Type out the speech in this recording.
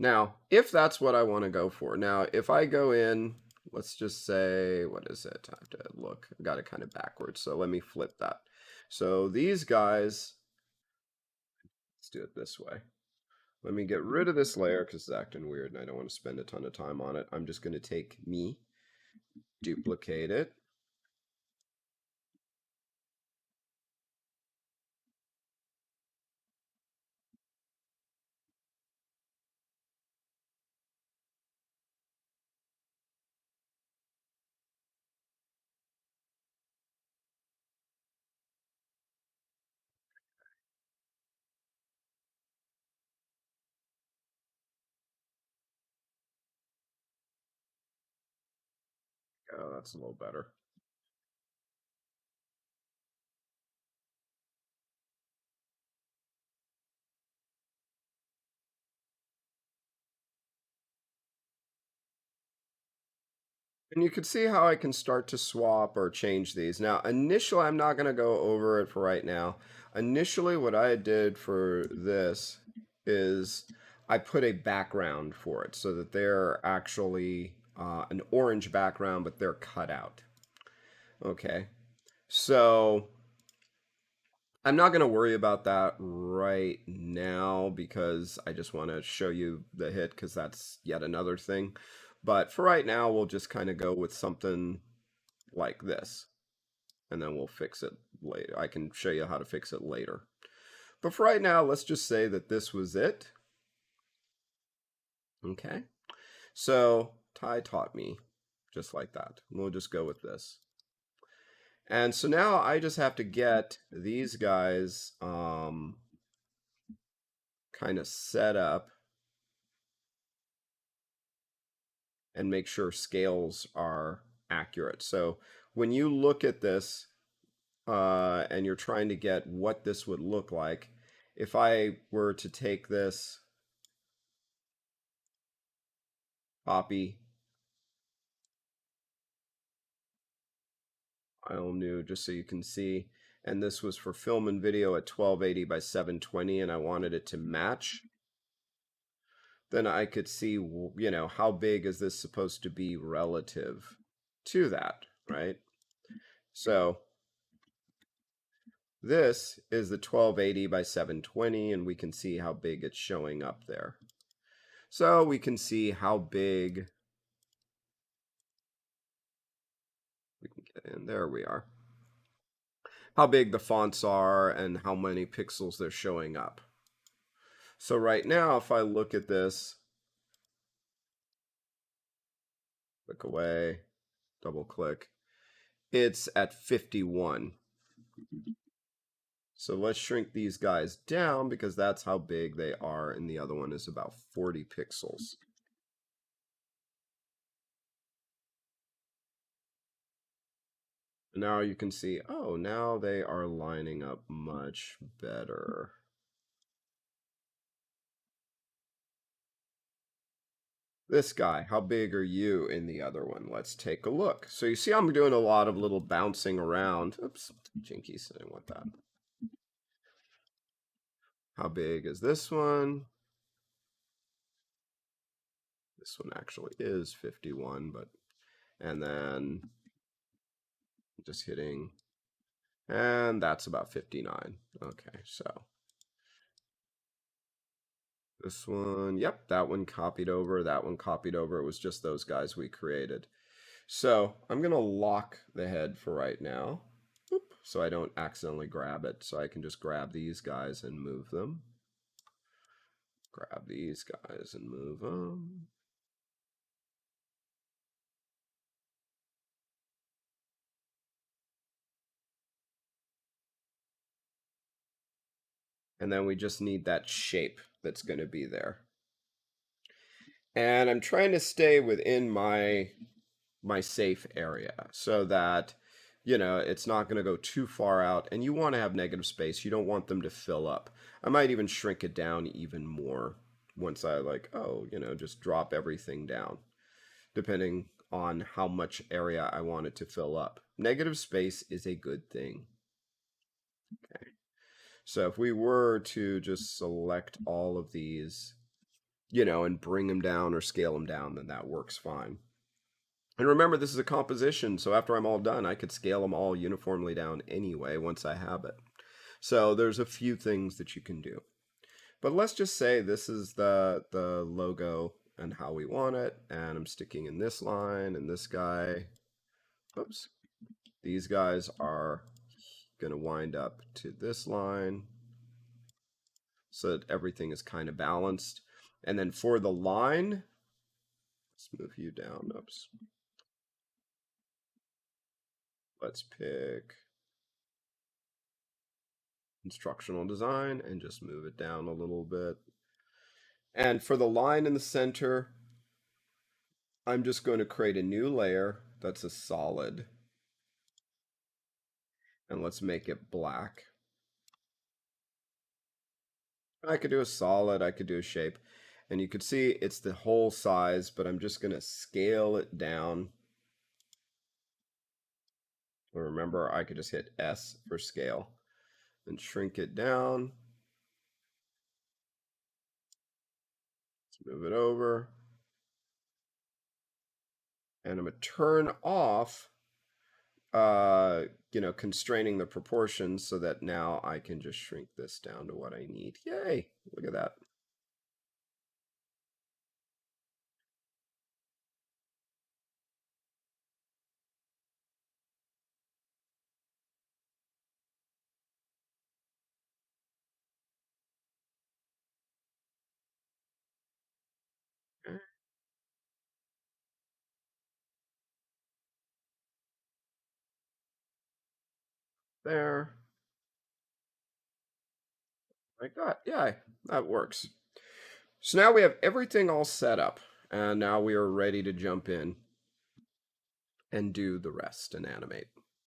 Now, if that's what I want to go for. Now, if I go in, let's just say, what is it? I have to look. I got it kind of backwards. So let me flip that. So these guys, let's do it this way. Let me get rid of this layer because it's acting weird and I don't want to spend a ton of time on it. I'm just going to take me, duplicate it. Oh, that's a little better. And you can see how I can start to swap or change these. Now, initially, I'm not going to go over it for right now. Initially, what I did for this is I put a background for it so that they're actually an orange background, but they're cut out. Okay. So I'm not going to worry about that right now because I just want to show you the hit because that's yet another thing. But for right now, we'll just kind of go with something like this, and then we'll fix it later. I can show you how to fix it later. But for right now, let's just say that this was it. Okay. So Ty taught me just like that. We'll just go with this. And so now I just have to get these guys kind of set up and make sure scales are accurate. So when you look at this and you're trying to get what this would look like, if I were to take this, copy, file new, just so you can see, and this was for film and video at 1280 by 720, and I wanted it to match, then I could see, you know, how big is this supposed to be relative to that, right? So this is the 1280 by 720, and we can see how big it's showing up there. So we can see how big we can get in. There we are. How big the fonts are and how many pixels they're showing up. So right now, if I look at this, click away, double click, it's at 51. So let's shrink these guys down because that's how big they are, and the other one is about 40 pixels. Now you can see, oh, now they are lining up much better. This guy, how big are you in the other one? Let's take a look. So you see I'm doing a lot of little bouncing around. Oops, jinkies, I didn't want that. How big is this one? This one actually is 51, but, and then just hitting, and that's about 59. Okay, so this one, yep, that one copied over, that one copied over. It was just those guys we created. So I'm going to lock the head for right now. Oop, so I don't accidentally grab it. So I can just grab these guys and move them. Grab these guys and move them. And then we just need that shape that's going to be there. And I'm trying to stay within my safe area so that, you know, it's not going to go too far out, and you want to have negative space. You don't want them to fill up. I might even shrink it down even more once I like, oh, you know, just drop everything down depending on how much area I want it to fill up. Negative space is a good thing. Okay. So if we were to just select all of these and bring them down or scale them down, then that works fine. And remember, this is a composition, so after I'm all done, I could scale them all uniformly down anyway once I have it. So there's a few things that you can do. But let's just say this is the logo and how we want it, and I'm sticking in this line and this guy. Oops. These guys are going to wind up to this line so that everything is kind of balanced. And then for the line, let's move you down. Oops. Let's pick instructional design and just move it down a little bit. And for the line in the center, I'm just going to create a new layer that's a solid. And let's make it black. I could do a solid, I could do a shape. And you could see it's the whole size, but I'm just going to scale it down. Remember, I could just hit S for scale and shrink it down. Let's move it over. And I'm going to turn off, constraining the proportions so that now I can just shrink this down to what I need. Yay, look at that. There. Like that. Yeah, that works. So now we have everything all set up, and now we are ready to jump in and do the rest and animate.